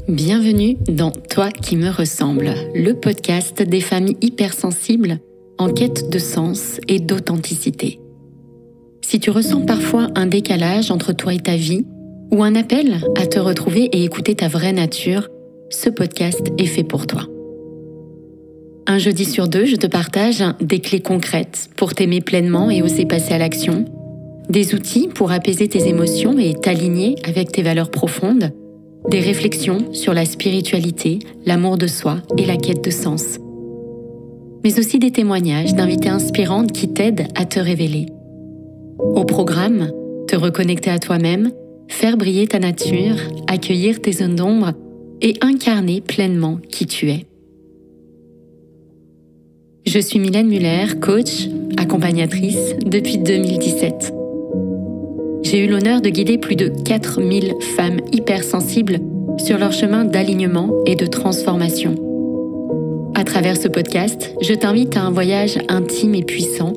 Bienvenue dans Toi qui me ressemble, le podcast des femmes hypersensibles en quête de sens et d'authenticité. Si tu ressens parfois un décalage entre toi et ta vie, ou un appel à te retrouver et écouter ta vraie nature, ce podcast est fait pour toi. Un jeudi sur deux, je te partage des clés concrètes pour t'aimer pleinement et oser passer à l'action, des outils pour apaiser tes émotions et t'aligner avec tes valeurs profondes, des réflexions sur la spiritualité, l'amour de soi et la quête de sens. Mais aussi des témoignages d'invités inspirantes qui t'aident à te révéler. Au programme, te reconnecter à toi-même, faire briller ta nature, accueillir tes zones d'ombre et incarner pleinement qui tu es. Je suis Mylène Muller, coach, accompagnatrice depuis 2017. J'ai eu l'honneur de guider plus de 4000 femmes hypersensibles sur leur chemin d'alignement et de transformation. À travers ce podcast, je t'invite à un voyage intime et puissant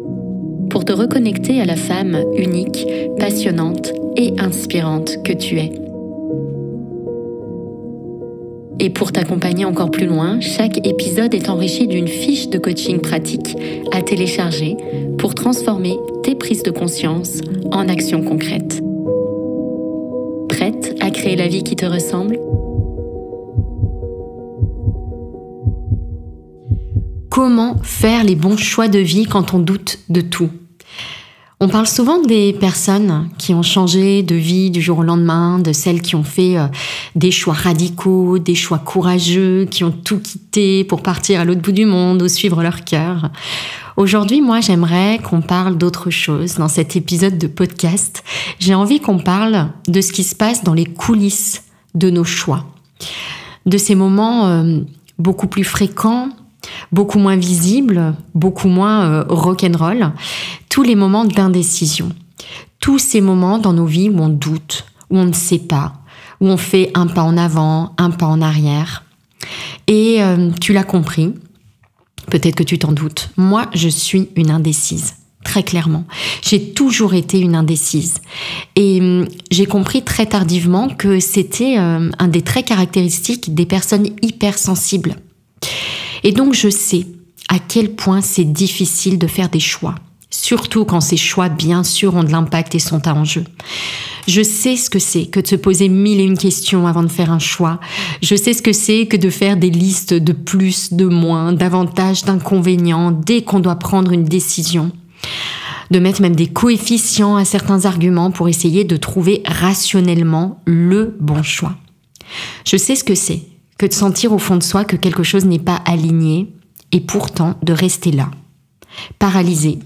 pour te reconnecter à la femme unique, passionnante et inspirante que tu es. Et pour t'accompagner encore plus loin, chaque épisode est enrichi d'une fiche de coaching pratique à télécharger pour transformer tes prises de conscience en actions concrètes. Prête à créer la vie qui te ressemble ? Comment faire les bons choix de vie quand on doute de tout ? On parle souvent des personnes qui ont changé de vie du jour au lendemain, de celles qui ont fait des choix radicaux, des choix courageux, qui ont tout quitté pour partir à l'autre bout du monde ou suivre leur cœur. Aujourd'hui, moi, j'aimerais qu'on parle d'autre chose dans cet épisode de podcast. J'ai envie qu'on parle de ce qui se passe dans les coulisses de nos choix, de ces moments beaucoup plus fréquents, beaucoup moins visibles, beaucoup moins rock'n'roll, tous les moments d'indécision, tous ces moments dans nos vies où on doute, où on ne sait pas, où on fait un pas en avant, un pas en arrière. Et tu l'as compris, peut-être que tu t'en doutes, moi je suis une indécise, très clairement. J'ai toujours été une indécise. Et j'ai compris très tardivement que c'était un des traits caractéristiques des personnes hypersensibles. Et donc je sais à quel point c'est difficile de faire des choix, surtout quand ces choix bien sûr ont de l'impact et sont à enjeu. Je sais ce que c'est que de se poser 1001 questions avant de faire un choix. Je sais ce que c'est que de faire des listes de plus, de moins, d'avantages, d'inconvénients dès qu'on doit prendre une décision. De mettre même des coefficients à certains arguments pour essayer de trouver rationnellement le bon choix. Je sais ce que c'est que de sentir au fond de soi que quelque chose n'est pas aligné et pourtant de rester là, paralysé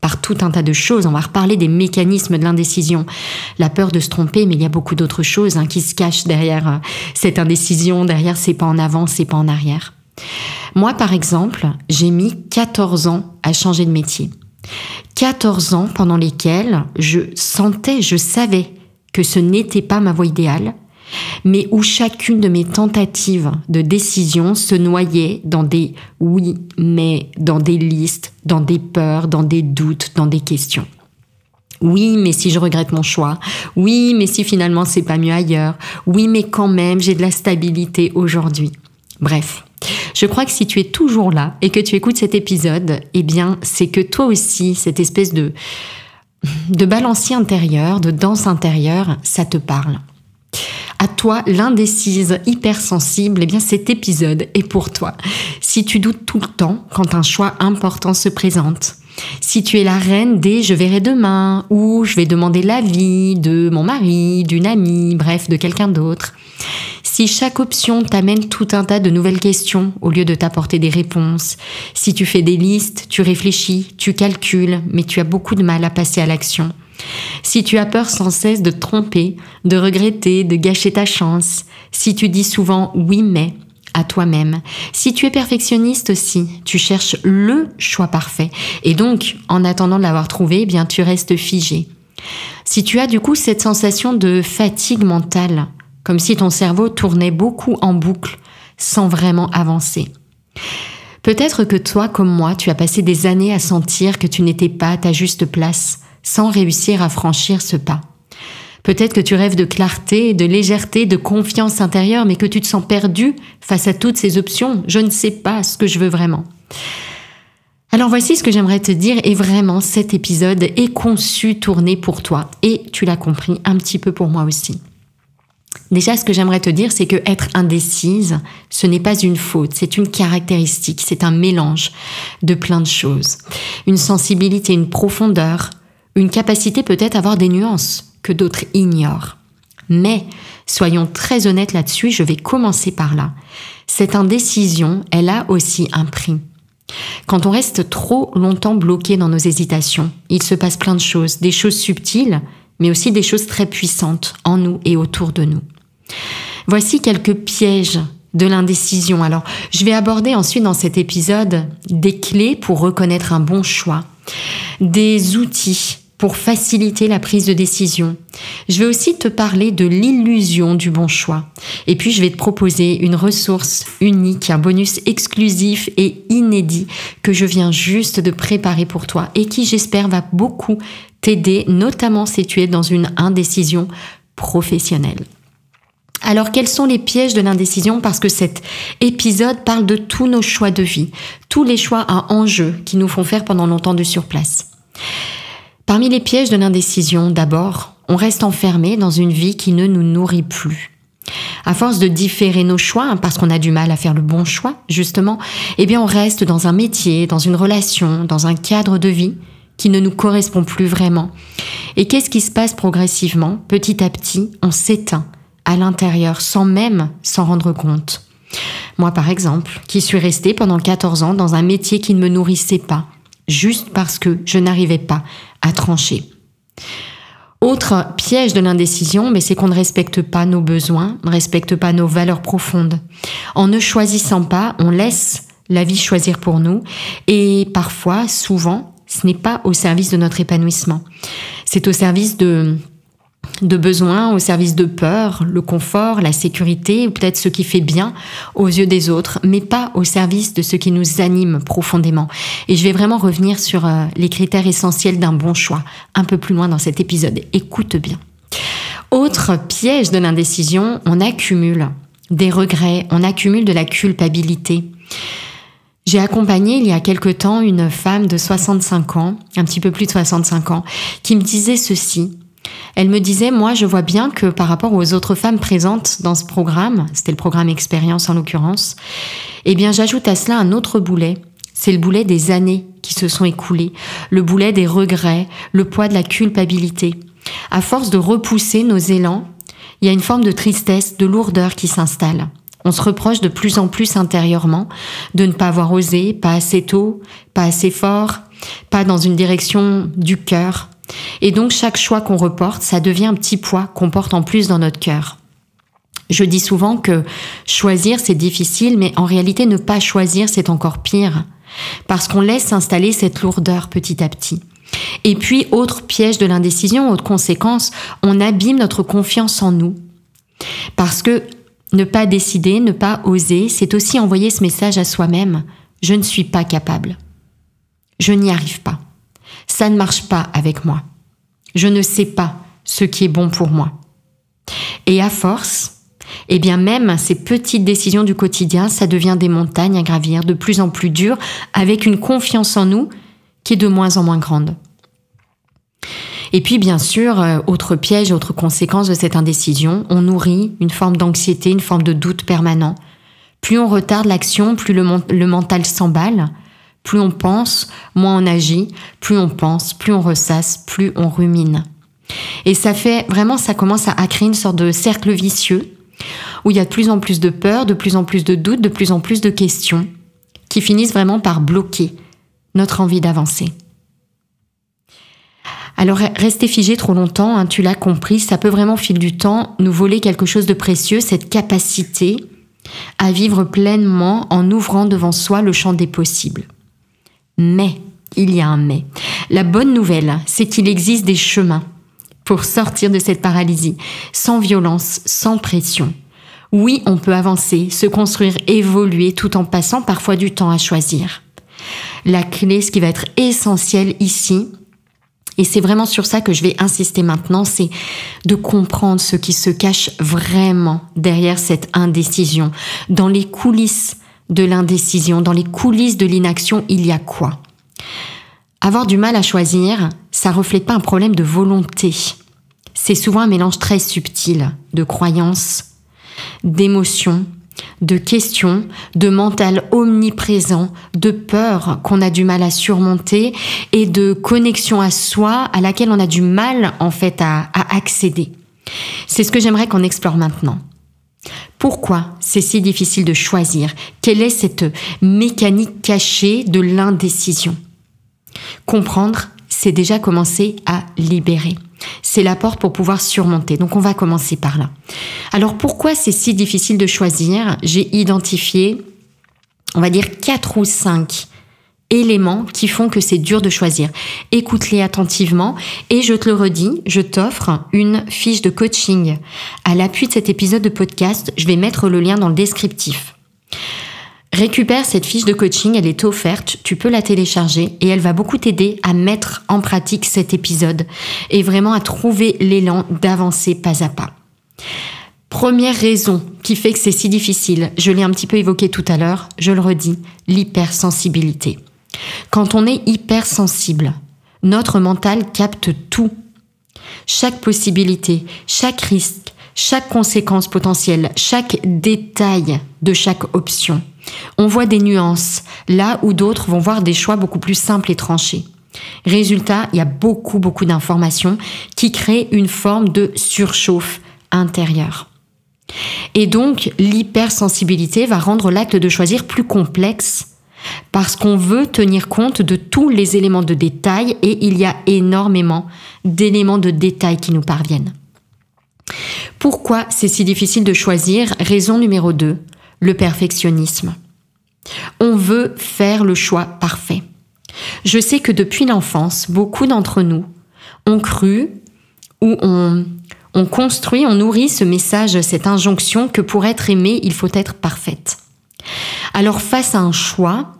par tout un tas de choses. On va reparler des mécanismes de l'indécision, la peur de se tromper, mais il y a beaucoup d'autres choses qui se cachent derrière cette indécision, derrière ces pas en avant, ces pas en arrière. Moi, par exemple, j'ai mis 14 ans à changer de métier. 14 ans pendant lesquels je savais que ce n'était pas ma voie idéale, mais où chacune de mes tentatives de décision se noyait dans des oui, mais, dans des listes, dans des peurs, dans des doutes, dans des questions. Oui, mais si je regrette mon choix. Oui, mais si finalement c'est pas mieux ailleurs. Oui, mais quand même, j'ai de la stabilité aujourd'hui. Bref, je crois que si tu es toujours là et que tu écoutes cet épisode, eh bien, c'est que toi aussi, cette espèce de balancier intérieur, de danse intérieure, ça te parle. À toi, l'indécise hypersensible, eh bien cet épisode est pour toi. Si tu doutes tout le temps quand un choix important se présente, si tu es la reine des « je verrai demain » ou « je vais demander l'avis de mon mari, d'une amie, bref, de quelqu'un d'autre », si chaque option t'amène tout un tas de nouvelles questions au lieu de t'apporter des réponses, si tu fais des listes, tu réfléchis, tu calcules, mais tu as beaucoup de mal à passer à l'action, si tu as peur sans cesse de te tromper, de regretter, de gâcher ta chance, si tu dis souvent « oui mais » à toi-même, si tu es perfectionniste aussi, tu cherches le choix parfait et donc, en attendant de l'avoir trouvé, eh bien tu restes figé. Si tu as du coup cette sensation de fatigue mentale, comme si ton cerveau tournait beaucoup en boucle sans vraiment avancer. Peut-être que toi, comme moi, tu as passé des années à sentir que tu n'étais pas à ta juste place, sans réussir à franchir ce pas. Peut-être que tu rêves de clarté, de légèreté, de confiance intérieure, mais que tu te sens perdu face à toutes ces options. Je ne sais pas ce que je veux vraiment. Alors voici ce que j'aimerais te dire, et vraiment cet épisode est conçu, tourné pour toi, et tu l'as compris, un petit peu pour moi aussi. Déjà, ce que j'aimerais te dire, c'est que être indécise, ce n'est pas une faute, c'est une caractéristique, c'est un mélange de plein de choses. Une sensibilité, une profondeur, une capacité peut-être à avoir des nuances que d'autres ignorent. Mais, soyons très honnêtes là-dessus, je vais commencer par là. Cette indécision, elle a aussi un prix. Quand on reste trop longtemps bloqué dans nos hésitations, il se passe plein de choses, des choses subtiles, mais aussi des choses très puissantes en nous et autour de nous. Voici quelques pièges de l'indécision. Alors, je vais aborder ensuite dans cet épisode des clés pour reconnaître un bon choix, des outils pour faciliter la prise de décision. Je vais aussi te parler de l'illusion du bon choix. Et puis, je vais te proposer une ressource unique, un bonus exclusif et inédit que je viens juste de préparer pour toi et qui, j'espère, va beaucoup t'aider, notamment si tu es dans une indécision professionnelle. Alors, quels sont les pièges de l'indécision? Parce que cet épisode parle de tous nos choix de vie, tous les choix à enjeu qui nous font faire pendant longtemps de surplace. Parmi les pièges de l'indécision, d'abord, on reste enfermé dans une vie qui ne nous nourrit plus. À force de différer nos choix, parce qu'on a du mal à faire le bon choix, justement, eh bien on reste dans un métier, dans une relation, dans un cadre de vie qui ne nous correspond plus vraiment. Et qu'est-ce qui se passe progressivement? Petit à petit, on s'éteint à l'intérieur, sans même s'en rendre compte. Moi, par exemple, qui suis restée pendant 14 ans dans un métier qui ne me nourrissait pas, juste parce que je n'arrivais pas à trancher. Autre piège de l'indécision, mais c'est qu'on ne respecte pas nos besoins, ne respecte pas nos valeurs profondes. En ne choisissant pas, on laisse la vie choisir pour nous, et parfois, souvent, ce n'est pas au service de notre épanouissement. C'est au service de besoins, au service de peur, le confort, la sécurité, ou peut-être ce qui fait bien aux yeux des autres, mais pas au service de ce qui nous anime profondément. Et je vais vraiment revenir sur les critères essentiels d'un bon choix, un peu plus loin dans cet épisode. Écoute bien. Autre piège de l'indécision, on accumule des regrets, on accumule de la culpabilité. J'ai accompagné il y a quelque temps une femme de 65 ans, un petit peu plus de 65 ans, qui me disait ceci. Elle me disait, moi je vois bien que par rapport aux autres femmes présentes dans ce programme, c'était le programme Expérience en l'occurrence, eh bien j'ajoute à cela un autre boulet, c'est le boulet des années qui se sont écoulées, le boulet des regrets, le poids de la culpabilité. À force de repousser nos élans, il y a une forme de tristesse, de lourdeur qui s'installe. On se reproche de plus en plus intérieurement de ne pas avoir osé, pas assez tôt, pas assez fort, pas dans une direction du cœur. Et donc chaque choix qu'on reporte, ça devient un petit poids qu'on porte en plus dans notre cœur. Je dis souvent que choisir c'est difficile, mais en réalité ne pas choisir c'est encore pire, parce qu'on laisse s'installer cette lourdeur petit à petit. Et puis autre piège de l'indécision, autre conséquence, on abîme notre confiance en nous. Parce que ne pas décider, ne pas oser, c'est aussi envoyer ce message à soi-même. Je ne suis pas capable. Je n'y arrive pas. Ça ne marche pas avec moi. Je ne sais pas ce qui est bon pour moi. Et à force, eh bien même ces petites décisions du quotidien, ça devient des montagnes à gravir, de plus en plus dures, avec une confiance en nous qui est de moins en moins grande. Et puis bien sûr, autre piège, autre conséquence de cette indécision, on nourrit une forme d'anxiété, une forme de doute permanent. Plus on retarde l'action, plus le mental s'emballe. Plus on pense, moins on agit, plus on pense, plus on ressasse, plus on rumine. Et ça commence à créer une sorte de cercle vicieux où il y a de plus en plus de peur, de plus en plus de doutes, de plus en plus de questions qui finissent vraiment par bloquer notre envie d'avancer. Alors rester figé trop longtemps, tu l'as compris, ça peut vraiment au fil du temps nous voler quelque chose de précieux, cette capacité à vivre pleinement en ouvrant devant soi le champ des possibles. Mais, il y a un mais. La bonne nouvelle, c'est qu'il existe des chemins pour sortir de cette paralysie, sans violence, sans pression. Oui, on peut avancer, se construire, évoluer, tout en passant parfois du temps à choisir. La clé, ce qui va être essentiel ici, Et c'est vraiment sur ça que je vais insister maintenant, c'est de comprendre ce qui se cache vraiment derrière cette indécision. Dans les coulisses de l'indécision, dans les coulisses de l'inaction, il y a quoi? Avoir du mal à choisir, ça reflète pas un problème de volonté. C'est souvent un mélange très subtil de croyances, d'émotions, de questions, de mental omniprésent, de peur qu'on a du mal à surmonter et de connexion à soi à laquelle on a du mal en fait à accéder. C'est ce que j'aimerais qu'on explore maintenant. Pourquoi c'est si difficile de choisir? Quelle est cette mécanique cachée de l'indécision? Comprendre, c'est déjà commencer à libérer. C'est la porte pour pouvoir surmonter. Donc on va commencer par là. Alors pourquoi c'est si difficile de choisir? J'ai identifié, on va dire 4 ou 5 éléments qui font que c'est dur de choisir. Écoute-les attentivement et je te le redis, je t'offre une fiche de coaching. À l'appui de cet épisode de podcast, je vais mettre le lien dans le descriptif. Récupère cette fiche de coaching, elle est offerte, tu peux la télécharger et elle va beaucoup t'aider à mettre en pratique cet épisode et vraiment à trouver l'élan d'avancer pas à pas. Première raison qui fait que c'est si difficile, je l'ai un petit peu évoqué tout à l'heure, je le redis, l'hypersensibilité. Quand on est hypersensible, notre mental capte tout. Chaque possibilité, chaque risque, chaque conséquence potentielle, chaque détail de chaque option. On voit des nuances, là où d'autres vont voir des choix beaucoup plus simples et tranchés. Résultat, il y a beaucoup d'informations qui créent une forme de surchauffe intérieure. Et donc, l'hypersensibilité va rendre l'acte de choisir plus complexe parce qu'on veut tenir compte de tous les éléments de détail et il y a énormément d'éléments de détail qui nous parviennent. Pourquoi c'est si difficile de choisir? Raison numéro 2, le perfectionnisme. On veut faire le choix parfait. Je sais que depuis l'enfance, beaucoup d'entre nous ont cru ou on construit, on nourrit ce message, cette injonction que pour être aimé, il faut être parfaite. Alors face à un choix,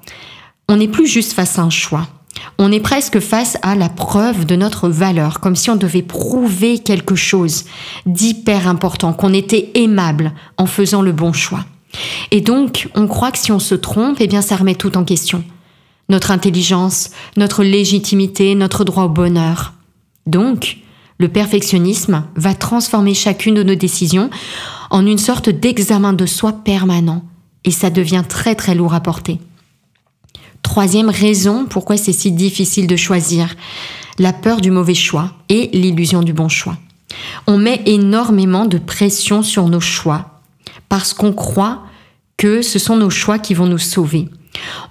on n'est plus juste face à un choix. On est presque face à la preuve de notre valeur, comme si on devait prouver quelque chose d'hyper important, qu'on était aimable en faisant le bon choix. Et donc, on croit que si on se trompe, eh bien, ça remet tout en question. Notre intelligence, notre légitimité, notre droit au bonheur. Donc, le perfectionnisme va transformer chacune de nos décisions en une sorte d'examen de soi permanent. Et ça devient très lourd à porter. Troisième raison pourquoi c'est si difficile de choisir, la peur du mauvais choix et l'illusion du bon choix. On met énormément de pression sur nos choix parce qu'on croit que ce sont nos choix qui vont nous sauver.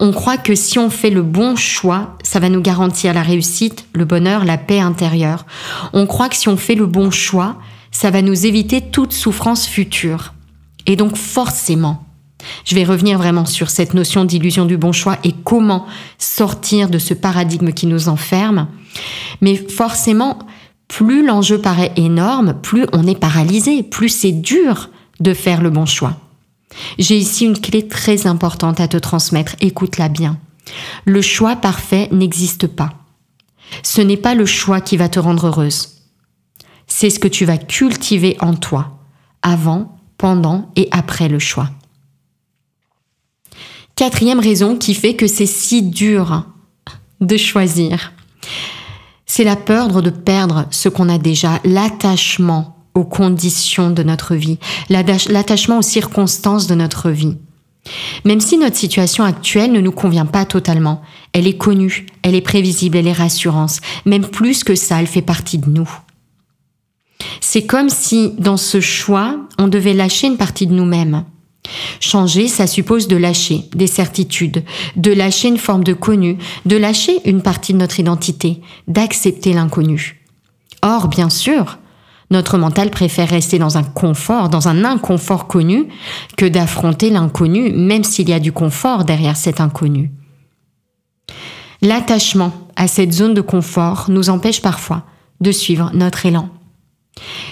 On croit que si on fait le bon choix, ça va nous garantir la réussite, le bonheur, la paix intérieure. On croit que si on fait le bon choix, ça va nous éviter toute souffrance future. Et donc forcément, je vais revenir vraiment sur cette notion d'illusion du bon choix et comment sortir de ce paradigme qui nous enferme. Mais forcément, plus l'enjeu paraît énorme, plus on est paralysé, plus c'est dur de faire le bon choix. J'ai ici une clé très importante à te transmettre, écoute-la bien. Le choix parfait n'existe pas. Ce n'est pas le choix qui va te rendre heureuse. C'est ce que tu vas cultiver en toi, avant, pendant et après le choix. Quatrième raison qui fait que c'est si dur de choisir, c'est la peur de perdre ce qu'on a déjà, l'attachement aux conditions de notre vie, l'attachement aux circonstances de notre vie. Même si notre situation actuelle ne nous convient pas totalement, elle est connue, elle est prévisible, elle est rassurante. Même plus que ça, elle fait partie de nous. C'est comme si, dans ce choix, on devait lâcher une partie de nous-mêmes. Changer, ça suppose de lâcher des certitudes, de lâcher une forme de connu, de lâcher une partie de notre identité, d'accepter l'inconnu. Or, bien sûr, notre mental préfère rester dans un confort, dans un inconfort connu, que d'affronter l'inconnu, même s'il y a du confort derrière cet inconnu. L'attachement à cette zone de confort nous empêche parfois de suivre notre élan.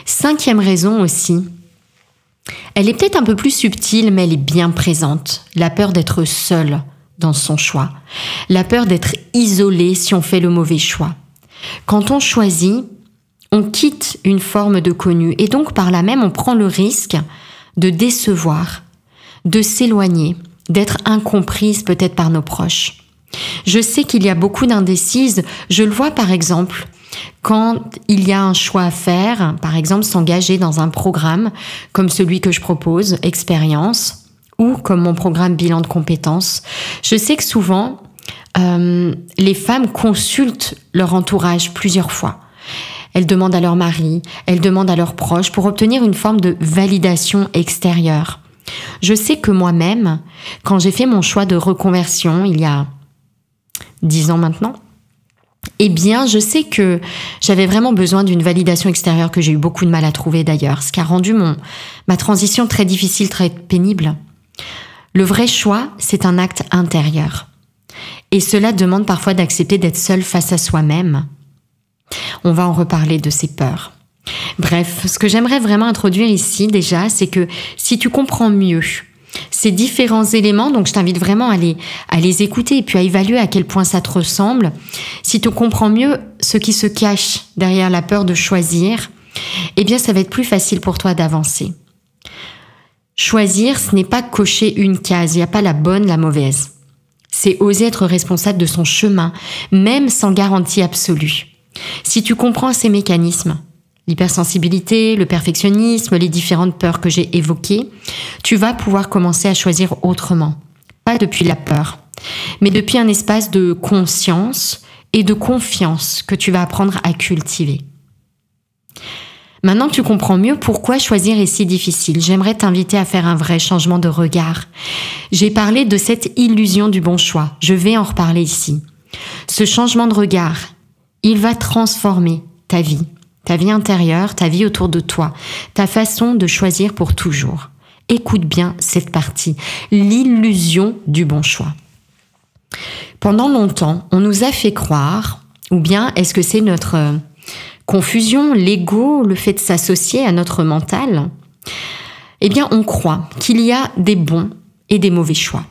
Cinquième raison aussi, elle est peut-être un peu plus subtile, mais elle est bien présente. La peur d'être seul dans son choix. La peur d'être isolé si on fait le mauvais choix. Quand on choisit, on quitte une forme de connu et donc par là même on prend le risque de décevoir, de s'éloigner, d'être incomprise peut-être par nos proches. Je sais qu'il y a beaucoup d'indécises, je le vois par exemple quand il y a un choix à faire, par exemple s'engager dans un programme comme celui que je propose, Expérience, ou comme mon programme Bilan de compétences. Je sais que souvent, les femmes consultent leur entourage plusieurs fois. Elles demandent à leur mari, elles demandent à leurs proches pour obtenir une forme de validation extérieure. Je sais que moi-même, quand j'ai fait mon choix de reconversion il y a 10 ans maintenant, eh bien, je sais que j'avais vraiment besoin d'une validation extérieure que j'ai eu beaucoup de mal à trouver d'ailleurs, ce qui a rendu ma transition très difficile, très pénible. Le vrai choix, c'est un acte intérieur. Et cela demande parfois d'accepter d'être seul face à soi-même. On va en reparler de ces peurs. Bref, ce que j'aimerais vraiment introduire ici déjà, c'est que si tu comprends mieux ces différents éléments, donc je t'invite vraiment à les écouter et puis à évaluer à quel point ça te ressemble. Si tu comprends mieux ce qui se cache derrière la peur de choisir, eh bien ça va être plus facile pour toi d'avancer. Choisir, ce n'est pas cocher une case, il n'y a pas la bonne, la mauvaise. C'est oser être responsable de son chemin, même sans garantie absolue. Si tu comprends ces mécanismes, l'hypersensibilité, le perfectionnisme, les différentes peurs que j'ai évoquées, tu vas pouvoir commencer à choisir autrement. Pas depuis la peur, mais depuis un espace de conscience et de confiance que tu vas apprendre à cultiver. Maintenant, tu comprends mieux pourquoi choisir est si difficile. J'aimerais t'inviter à faire un vrai changement de regard. J'ai parlé de cette illusion du bon choix. Je vais en reparler ici. Ce changement de regard, il va transformer ta vie intérieure, ta vie autour de toi, ta façon de choisir pour toujours. Écoute bien cette partie, l'illusion du bon choix. Pendant longtemps, on nous a fait croire, ou bien est-ce que c'est notre confusion, l'ego, le fait de s'associer à notre mental? Eh bien, on croit qu'il y a des bons et des mauvais choix.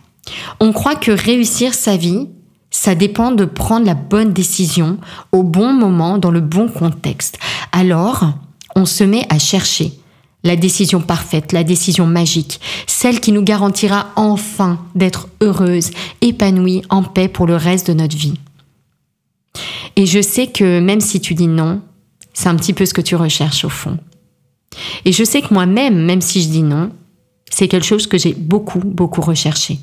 On croit que réussir sa vie, ça dépend de prendre la bonne décision au bon moment, dans le bon contexte. Alors, on se met à chercher la décision parfaite, la décision magique, celle qui nous garantira enfin d'être heureuse, épanouie, en paix pour le reste de notre vie. Et je sais que même si tu dis non, c'est un petit peu ce que tu recherches au fond. Et je sais que moi-même, même si je dis non, c'est quelque chose que j'ai beaucoup recherché.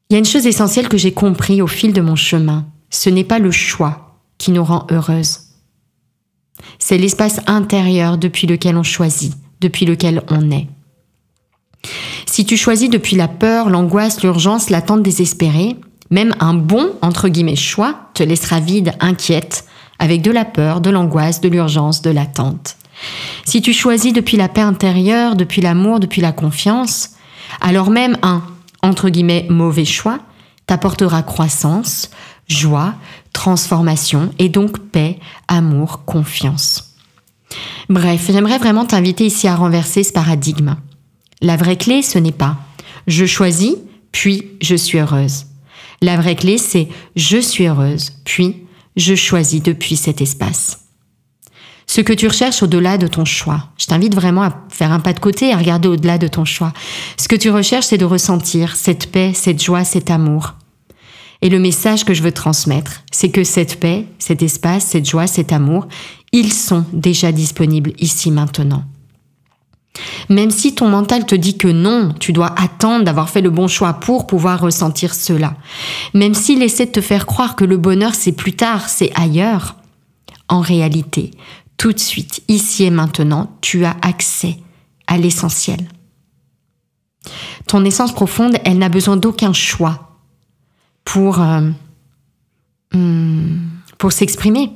Il y a une chose essentielle que j'ai compris au fil de mon chemin. Ce n'est pas le choix qui nous rend heureuses. C'est l'espace intérieur depuis lequel on choisit, depuis lequel on est. Si tu choisis depuis la peur, l'angoisse, l'urgence, l'attente désespérée, même un bon, entre guillemets, choix te laissera vide, inquiète, avec de la peur, de l'angoisse, de l'urgence, de l'attente. Si tu choisis depuis la paix intérieure, depuis l'amour, depuis la confiance, alors même un entre guillemets, mauvais choix, t'apportera croissance, joie, transformation et donc paix, amour, confiance. Bref, j'aimerais vraiment t'inviter ici à renverser ce paradigme. La vraie clé, ce n'est pas « je choisis, puis je suis heureuse ». La vraie clé, c'est « je suis heureuse, puis je choisis depuis cet espace ». Ce que tu recherches au-delà de ton choix. Je t'invite vraiment à faire un pas de côté et à regarder au-delà de ton choix. Ce que tu recherches, c'est de ressentir cette paix, cette joie, cet amour. Et le message que je veux transmettre, c'est que cette paix, cet espace, cette joie, cet amour, ils sont déjà disponibles ici maintenant. Même si ton mental te dit que non, tu dois attendre d'avoir fait le bon choix pour pouvoir ressentir cela. Même s'il essaie de te faire croire que le bonheur c'est plus tard, c'est ailleurs. En réalité, tout de suite, ici et maintenant, tu as accès à l'essentiel. Ton essence profonde, elle n'a besoin d'aucun choix pour s'exprimer,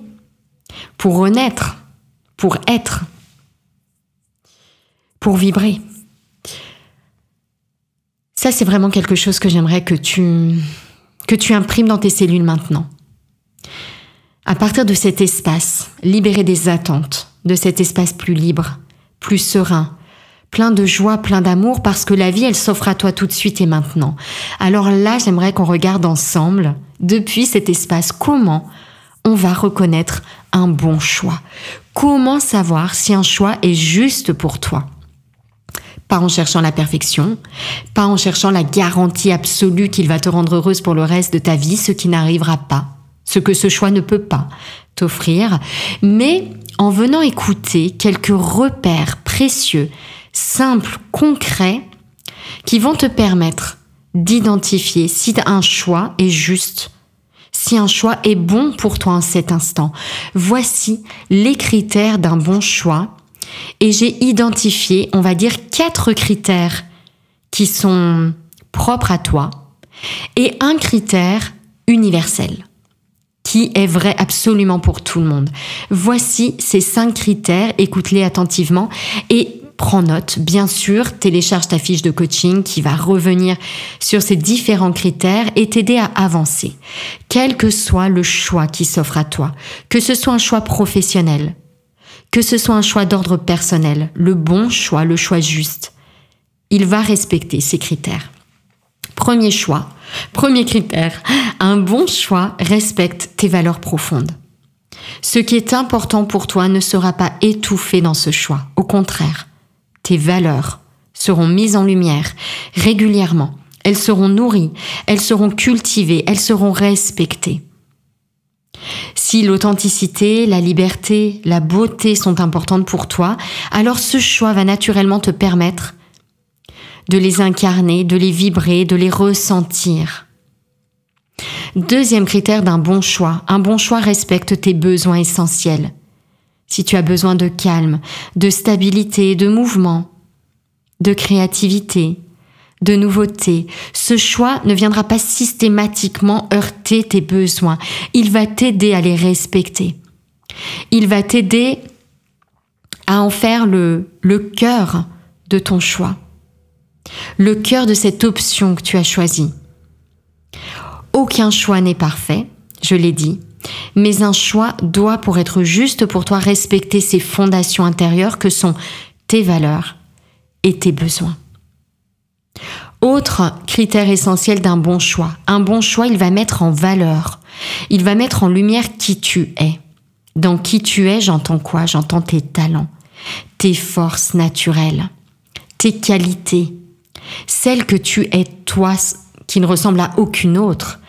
pour renaître, pour être, pour vibrer. Ça, c'est vraiment quelque chose que j'aimerais que tu imprimes dans tes cellules maintenant. À partir de cet espace, libéré des attentes, de cet espace plus libre, plus serein, plein de joie, plein d'amour, parce que la vie, elle s'offre à toi tout de suite et maintenant. Alors là, j'aimerais qu'on regarde ensemble, depuis cet espace, comment on va reconnaître un bon choix. Comment savoir si un choix est juste pour toi? Pas en cherchant la perfection, pas en cherchant la garantie absolue qu'il va te rendre heureuse pour le reste de ta vie, ce qui n'arrivera pas, ce que ce choix ne peut pas t'offrir, mais en venant écouter quelques repères précieux, simples, concrets, qui vont te permettre d'identifier si un choix est juste, si un choix est bon pour toi en cet instant. Voici les critères d'un bon choix. Et j'ai identifié, on va dire, 4 critères qui sont propres à toi et un critère universel qui est vrai absolument pour tout le monde. Voici ces 5 critères, écoute-les attentivement et prends note. Bien sûr, télécharge ta fiche de coaching qui va revenir sur ces différents critères et t'aider à avancer. Quel que soit le choix qui s'offre à toi, que ce soit un choix professionnel, que ce soit un choix d'ordre personnel, le bon choix, le choix juste, il va respecter ces critères. Premier critère, un bon choix respecte tes valeurs profondes. Ce qui est important pour toi ne sera pas étouffé dans ce choix. Au contraire, tes valeurs seront mises en lumière régulièrement. Elles seront nourries, elles seront cultivées, elles seront respectées. Si l'authenticité, la liberté, la beauté sont importantes pour toi, alors ce choix va naturellement te permettre de les incarner, de les vibrer, de les ressentir. Deuxième critère d'un bon choix. Un bon choix respecte tes besoins essentiels. Si tu as besoin de calme, de stabilité, de mouvement, de créativité, de nouveauté, ce choix ne viendra pas systématiquement heurter tes besoins. Il va t'aider à les respecter. Il va t'aider à en faire le cœur de ton choix. Le cœur de cette option que tu as choisie. Aucun choix n'est parfait, je l'ai dit, mais un choix doit, pour être juste pour toi, respecter ses fondations intérieures que sont tes valeurs et tes besoins. Autre critère essentiel d'un bon choix. Un bon choix, il va mettre en valeur. Il va mettre en lumière qui tu es. Dans qui tu es, j'entends quoi? J'entends tes talents, tes forces naturelles, tes qualités, celles que tu es toi, qui ne ressemble à aucune autre.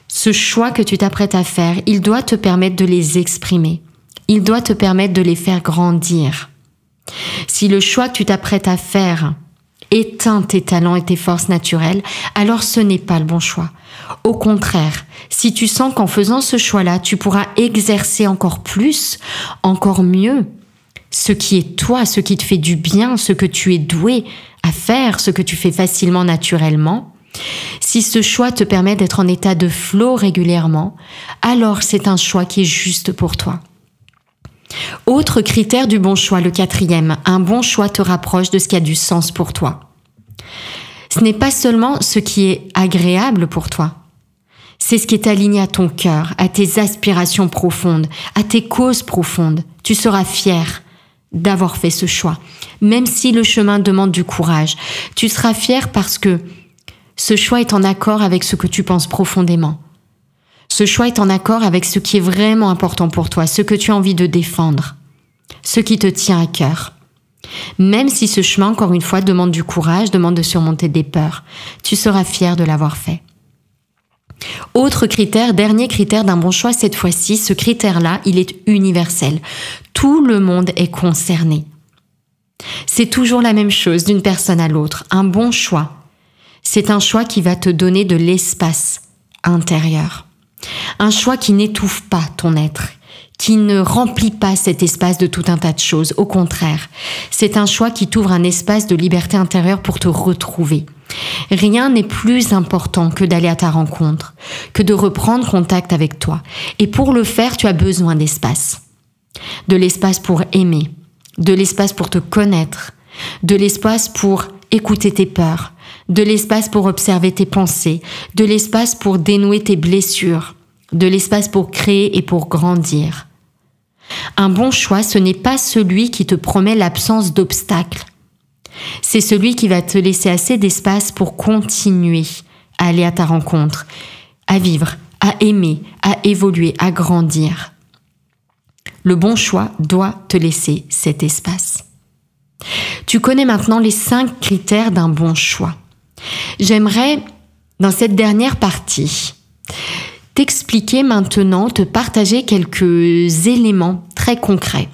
Ce choix que tu t'apprêtes à faire, il doit te permettre de les exprimer. Il doit te permettre de les faire grandir. Si le choix que tu t'apprêtes à faire éteint tes talents et tes forces naturelles, alors ce n'est pas le bon choix. Au contraire, si tu sens qu'en faisant ce choix-là, tu pourras exercer encore plus, encore mieux, ce qui est toi, ce qui te fait du bien, ce que tu es doué à faire, ce que tu fais facilement, naturellement, si ce choix te permet d'être en état de flow régulièrement, alors c'est un choix qui est juste pour toi. Autre critère du bon choix, le 4e, un bon choix te rapproche de ce qui a du sens pour toi. Ce n'est pas seulement ce qui est agréable pour toi, c'est ce qui est aligné à ton cœur, à tes aspirations profondes, à tes causes profondes. Tu seras fier d'avoir fait ce choix, même si le chemin demande du courage. Tu seras fier parce que ce choix est en accord avec ce que tu penses profondément. Ce choix est en accord avec ce qui est vraiment important pour toi, ce que tu as envie de défendre, ce qui te tient à cœur. Même si ce chemin, encore une fois, demande du courage, demande de surmonter des peurs, tu seras fier de l'avoir fait. Autre critère, dernier critère d'un bon choix, cette fois-ci, ce critère-là, il est universel. Tout le monde est concerné. C'est toujours la même chose d'une personne à l'autre. Un bon choix, c'est un choix qui va te donner de l'espace intérieur. Un choix qui n'étouffe pas ton être, qui ne remplit pas cet espace de tout un tas de choses. Au contraire, c'est un choix qui t'ouvre un espace de liberté intérieure pour te retrouver. Rien n'est plus important que d'aller à ta rencontre, que de reprendre contact avec toi. Et pour le faire, tu as besoin d'espace. De l'espace pour aimer, de l'espace pour te connaître, de l'espace pour écouter tes peurs, de l'espace pour observer tes pensées, de l'espace pour dénouer tes blessures, de l'espace pour créer et pour grandir. Un bon choix, ce n'est pas celui qui te promet l'absence d'obstacles. C'est celui qui va te laisser assez d'espace pour continuer à aller à ta rencontre, à vivre, à aimer, à évoluer, à grandir. Le bon choix doit te laisser cet espace. Tu connais maintenant les 5 critères d'un bon choix. J'aimerais, dans cette dernière partie, t'expliquer maintenant, te partager quelques éléments très concrets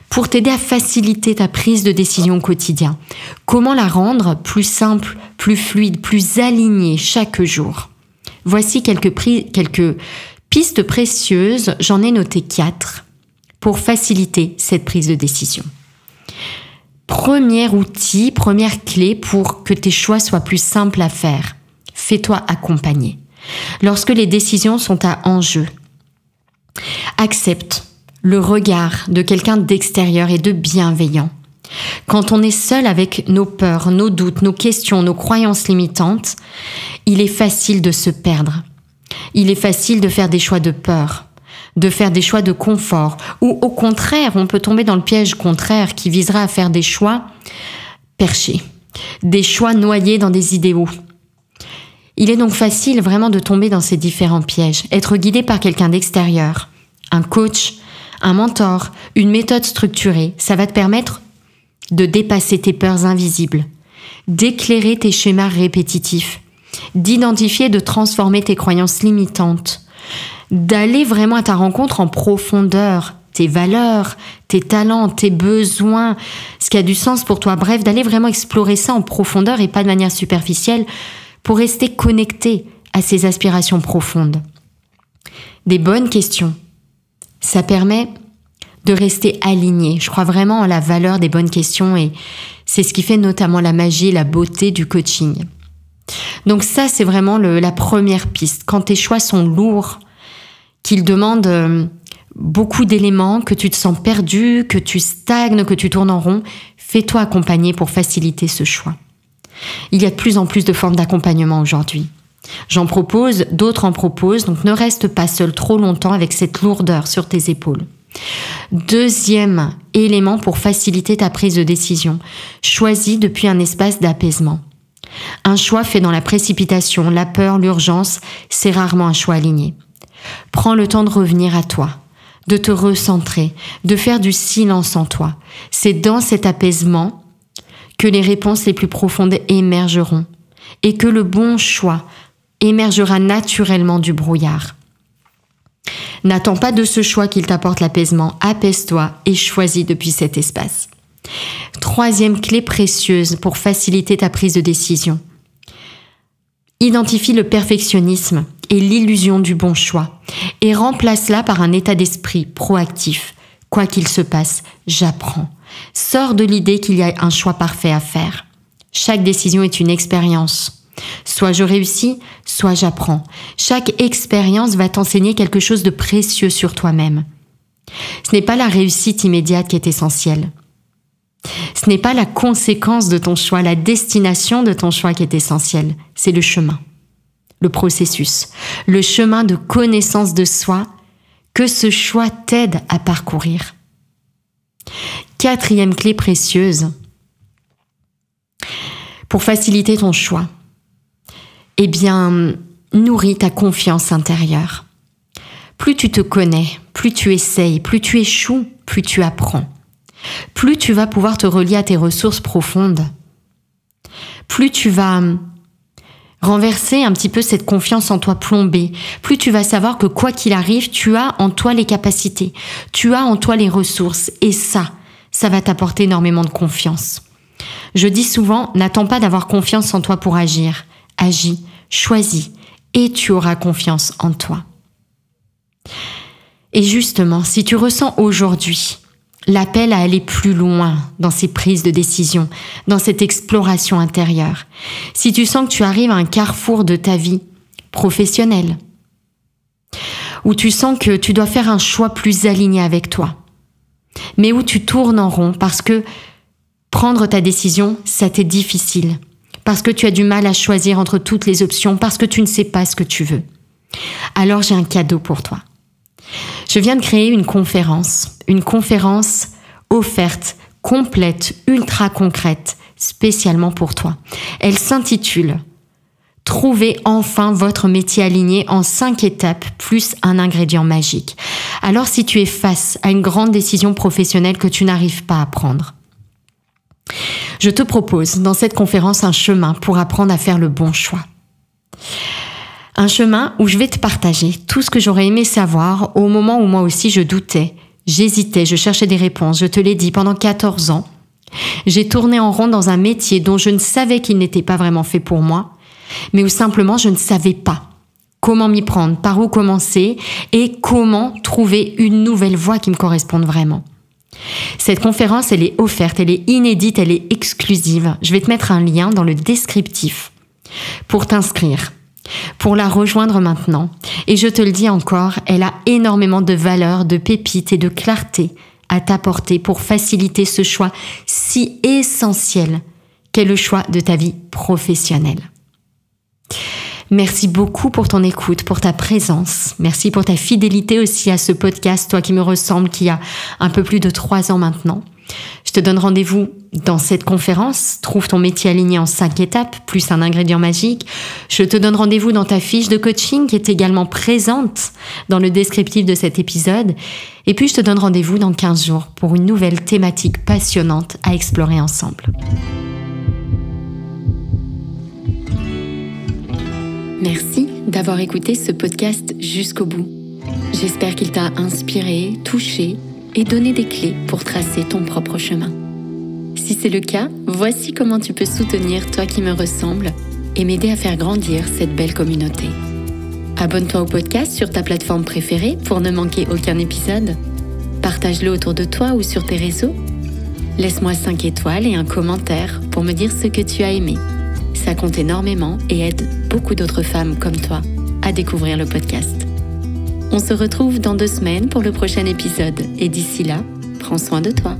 pour t'aider à faciliter ta prise de décision au quotidien. Comment la rendre plus simple, plus fluide, plus alignée chaque jour. Voici quelques pistes précieuses, j'en ai noté 4 pour faciliter cette prise de décision. Premier outil, première clé pour que tes choix soient plus simples à faire. Fais-toi accompagner. Lorsque les décisions sont à enjeu, accepte le regard de quelqu'un d'extérieur et de bienveillant. Quand on est seul avec nos peurs, nos doutes, nos questions, nos croyances limitantes, il est facile de se perdre. Il est facile de faire des choix de peur, de faire des choix de confort, ou au contraire, on peut tomber dans le piège contraire qui visera à faire des choix perchés, des choix noyés dans des idéaux. Il est donc facile vraiment de tomber dans ces différents pièges. Être guidé par quelqu'un d'extérieur, un coach, un mentor, une méthode structurée, ça va te permettre de dépasser tes peurs invisibles, d'éclairer tes schémas répétitifs, d'identifier et de transformer tes croyances limitantes, d'aller vraiment à ta rencontre en profondeur, tes valeurs, tes talents, tes besoins, ce qui a du sens pour toi. Bref, d'aller vraiment explorer ça en profondeur et pas de manière superficielle pour rester connecté à ces aspirations profondes. Des bonnes questions, ça permet de rester aligné. Je crois vraiment en la valeur des bonnes questions et c'est ce qui fait notamment la magie et la beauté du coaching. Donc ça, c'est vraiment la première piste. Quand tes choix sont lourds, qu'ils demandent beaucoup d'éléments, que tu te sens perdu, que tu stagnes, que tu tournes en rond, fais-toi accompagner pour faciliter ce choix. Il y a de plus en plus de formes d'accompagnement aujourd'hui. J'en propose, d'autres en proposent, donc ne reste pas seul trop longtemps avec cette lourdeur sur tes épaules. Deuxième élément pour faciliter ta prise de décision, choisis depuis un espace d'apaisement. Un choix fait dans la précipitation, la peur, l'urgence, c'est rarement un choix aligné. Prends le temps de revenir à toi, de te recentrer, de faire du silence en toi. C'est dans cet apaisement que les réponses les plus profondes émergeront et que le bon choix émergera naturellement du brouillard. N'attends pas de ce choix qu'il t'apporte l'apaisement, apaise-toi et choisis depuis cet espace. Troisième clé précieuse pour faciliter ta prise de décision. Identifie le perfectionnisme et l'illusion du bon choix et remplace-la par un état d'esprit proactif. Quoi qu'il se passe, j'apprends. Sors de l'idée qu'il y a un choix parfait à faire. Chaque décision est une expérience. Soit je réussis, soit j'apprends. Chaque expérience va t'enseigner quelque chose de précieux sur toi-même. Ce n'est pas la réussite immédiate qui est essentielle. Ce n'est pas la conséquence de ton choix, la destination de ton choix qui est essentielle. C'est le chemin, le processus, le chemin de connaissance de soi que ce choix t'aide à parcourir. Quatrième clé précieuse pour faciliter ton choix. Eh bien, nourris ta confiance intérieure. Plus tu te connais, plus tu essayes, plus tu échoues, plus tu apprends. Plus tu vas pouvoir te relier à tes ressources profondes. Plus tu vas renverser un petit peu cette confiance en toi plombée. Plus tu vas savoir que quoi qu'il arrive, tu as en toi les capacités. Tu as en toi les ressources. Et ça va t'apporter énormément de confiance. Je dis souvent, n'attends pas d'avoir confiance en toi pour agir. Agis, choisis et tu auras confiance en toi. Et justement, si tu ressens aujourd'hui l'appel à aller plus loin dans ces prises de décision, dans cette exploration intérieure, si tu sens que tu arrives à un carrefour de ta vie professionnelle, où tu sens que tu dois faire un choix plus aligné avec toi, mais où tu tournes en rond parce que prendre ta décision, ça t'est difficile, parce que tu as du mal à choisir entre toutes les options, parce que tu ne sais pas ce que tu veux. Alors j'ai un cadeau pour toi. Je viens de créer une conférence offerte, complète, ultra concrète, spécialement pour toi. Elle s'intitule « Trouvez enfin votre métier aligné en 5 étapes plus un ingrédient magique. Alors si tu es face à une grande décision professionnelle que tu n'arrives pas à prendre, je te propose dans cette conférence un chemin pour apprendre à faire le bon choix. Un chemin où je vais te partager tout ce que j'aurais aimé savoir au moment où moi aussi je doutais, j'hésitais, je cherchais des réponses. Je te l'ai dit, pendant 14 ans, j'ai tourné en rond dans un métier dont je ne savais qu'il n'était pas vraiment fait pour moi, mais où simplement je ne savais pas comment m'y prendre, par où commencer et comment trouver une nouvelle voie qui me corresponde vraiment. Cette conférence, elle est offerte, elle est inédite, elle est exclusive. Je vais te mettre un lien dans le descriptif pour t'inscrire, pour la rejoindre maintenant. Et je te le dis encore, elle a énormément de valeur, de pépites et de clarté à t'apporter pour faciliter ce choix si essentiel qu'est le choix de ta vie professionnelle. Merci beaucoup pour ton écoute, pour ta présence. Merci pour ta fidélité aussi à ce podcast, toi qui me ressemble, qui a un peu plus de 3 ans maintenant. Je te donne rendez-vous dans cette conférence. Trouve ton métier aligné en 5 étapes, plus un ingrédient magique. Je te donne rendez-vous dans ta fiche de coaching qui est également présente dans le descriptif de cet épisode. Et puis je te donne rendez-vous dans 15 jours pour une nouvelle thématique passionnante à explorer ensemble. Merci d'avoir écouté ce podcast jusqu'au bout. J'espère qu'il t'a inspiré, touché et donné des clés pour tracer ton propre chemin. Si c'est le cas, voici comment tu peux soutenir toi qui me ressemble et m'aider à faire grandir cette belle communauté. Abonne-toi au podcast sur ta plateforme préférée pour ne manquer aucun épisode. Partage-le autour de toi ou sur tes réseaux. Laisse-moi 5 étoiles et un commentaire pour me dire ce que tu as aimé. Ça compte énormément et aide beaucoup d'autres femmes comme toi à découvrir le podcast. On se retrouve dans 2 semaines pour le prochain épisode et d'ici là, prends soin de toi.